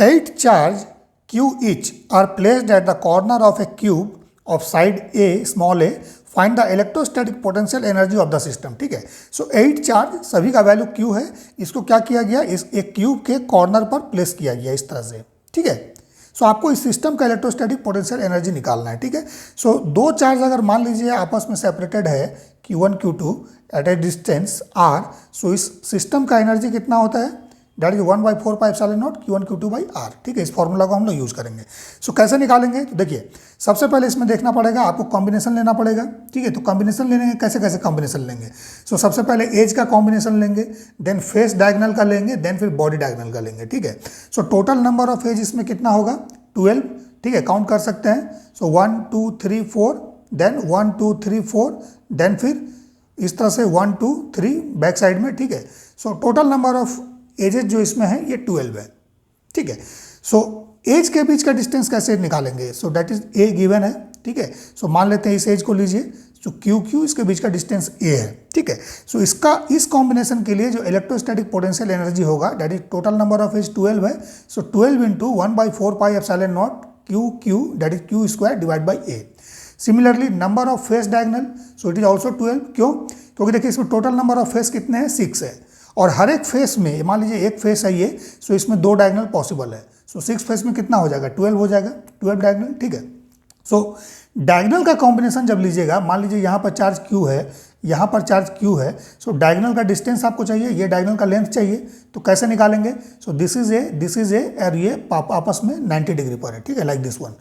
8 charge q each are placed at the corner of a cube of side a small a. Find the electrostatic potential energy of the system. ठीक है, सो 8 charge सभी का value q है, इसको क्या किया गया, इस एक क्यूब के कॉर्नर पर प्लेस किया गया इस तरह से। ठीक है, सो आपको इस सिस्टम का इलेक्ट्रोस्टैटिक पोटेंशियल एनर्जी निकालना है। ठीक है, सो दो चार्ज अगर मान लीजिए आपस में सेपरेटेड है q1 q2 at a distance r, so इस सिस्टम का एनर्जी कितना होता है, that is 1/4 pi epsilon naught q1 q2 by r। ठीक है, इस फॉर्मूला को हम लोग यूज़ करेंगे। सो कैसे निकालेंगे, तो देखिए सबसे पहले इसमें देखना पड़ेगा, आपको कॉम्बिनेशन लेना पड़ेगा। ठीक है, तो कॉम्बिनेशन लेने के कैसे कैसे कॉम्बिनेशन लेंगे, सो सबसे पहले एज का कॉम्बिनेशन लेंगे, देन फेस डायगोनल का लेंगे, देन फिर बॉडी डायगोनल का लेंगे। ठीक है, so total number of edge इसमें कितना होगा 12। ठीक है, काउंट कर सकते हैं, सो 1 2 3 4, देन 1 2 3 4, देन फिर इस तरह से 1 2 3 बैक साइड में। ठीक है, so total number of edges जो इसमें है ये 12 है। ठीक है, सो एज के बीच का डिस्टेंस कैसे निकालेंगे, सो दैट इज ए गिवन है। ठीक है, सो मान लेते हैं इस एज को लीजिए, सो क्यू क्यू इसके बीच का डिस्टेंस ए है। ठीक है, सो इसका इस कॉम्बिनेशन के लिए जो इलेक्ट्रोस्टैटिक पोटेंशियल एनर्जी होगा that is total number of edge 12 है, so 12 into 1/4 pi epsilon naught q q that is q square divide by a. Similarly number of face diagonal, so it is also 12। क्यों, क्योंकि देखिए इसमें total number of face कितने हैं 6 है, और हर एक फेस में मान लीजिए एक फेस है ये, सो इसमें 2 डायगोनल पॉसिबल है, सो 6 फेस में कितना हो जाएगा 12 हो जाएगा, 12 डायगोनल। ठीक है, सो डायगोनल का कॉम्बिनेशन जब लीजिएगा, मान लीजिए यहाँ पर चार्ज q है, यहाँ पर चार्ज q है, सो डायगोनल का डिस्टेंस आपको चाहिए, ये डायगोनल का लेंथ चाहिए, तो कैसे निकालेंगे, सो दिस इज ए और ये आपस में 90 डिग्री पर है। ठीक है, लाइक दिस वन।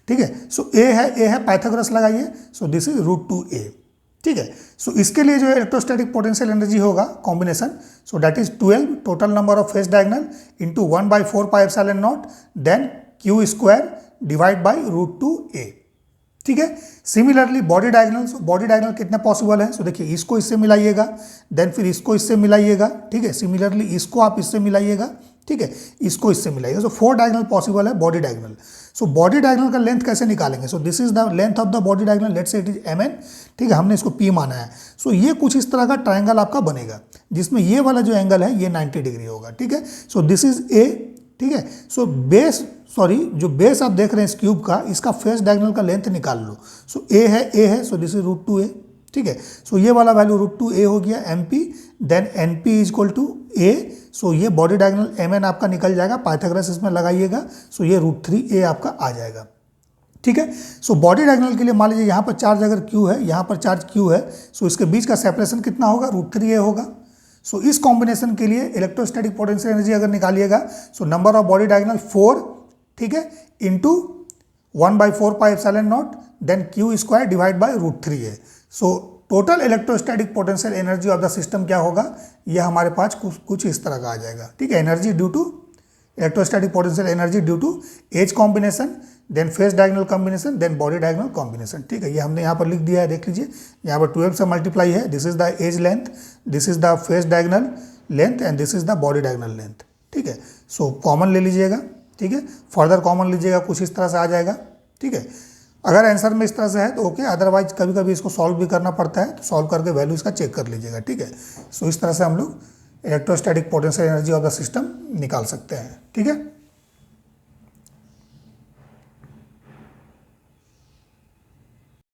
ठीक है, सो ए है पाइथागोरस लगाइए, सो दिस इज √2a। ठीक है, सो इसके लिए जो इलेक्ट्रोस्टैटिक पोटेंशियल एनर्जी होगा combination, so that is 12 total number of face diagonal into 1/4 pi epsilon naught, then Q square divide by √2a। ठीक है, similarly body diagonal, body diagonal कितने possible है, सो देखिए इसको इससे मिलाइएगा, देन फिर इसको इससे मिलाइएगा। ठीक है, सिमिलरली इसको आप इससे मिलाइएगा। ठीक है, इसको इससे मिलाइएगा, सो 4 डायगोनल पॉसिबल है body diagonal. So body diagonal का लेंथ कैसे निकालेंगे, so this is the length of the body diagonal, let's say it is mn। ठीक है, हमने इसको p माना है, सो ये कुछ इस तरह का ट्रायंगल आपका बनेगा, जिसमें ये वाला जो एंगल है ये 90 डिग्री होगा। ठीक है, सो दिस इज a। ठीक है, सो जो बेस आप देख रहे हैं इस क्यूब का, इसका फेस डायगोनल का लेंथ निकाल लो, सो a है, सो दिस इज √2a। ठीक है, सो ये वाला वैल्यू √2a हो गया mp, then np is equal to a, so ये बॉडी डायगोनल mn आपका निकल जाएगा, पाइथागोरस इसमें लगाइएगा, सो ये √3a आपका आ जाएगा। ठीक है, सो बॉडी डायगोनल के लिए मान लीजिए यहाँ पर चार्ज अगर q है, यहाँ पर चार्ज q है, सो इसके बीच का सेपरेशन कितना होगा √3a होगा। सो इस कॉम्बिनेशन के लिए इलेक्ट्रोस्टैटिक पोटेंशियल एनर्जी अगर निकालिएगा, so number of body diagonal 4, ठीक है, into 1/4 pi epsilon naught, then Q square divide by √3a। So total electrostatic potential energy of the system क्या होगा, यह हमारे पास कुछ इस तरह का आ जाएगा। ठीक है, energy due to electrostatic potential energy due to edge combination, then face diagonal combination, then body diagonal combination. ठीक है, ये हमने यहाँ पर लिख दिया है, देख लीजिए यहाँ पर 12 से मल्टीप्लाई है, this is the edge length, this is the face diagonal length and this is the body diagonal length. ठीक है, सो कॉमन ले लीजिएगा। ठीक है, फर्दर कॉमन लीजिएगा, कुछ इस तरह से आ जाएगा। ठीक है, अगर आंसर में इस तरह से है तो ओके, अदरवाइज कभी कभी इसको सॉल्व भी करना पड़ता है, तो सॉल्व करके वैल्यू इसका चेक कर लीजिएगा। ठीक है, सो इस तरह से हम लोग electrostatic potential energy of the system निकाल सकते हैं। ठीक है।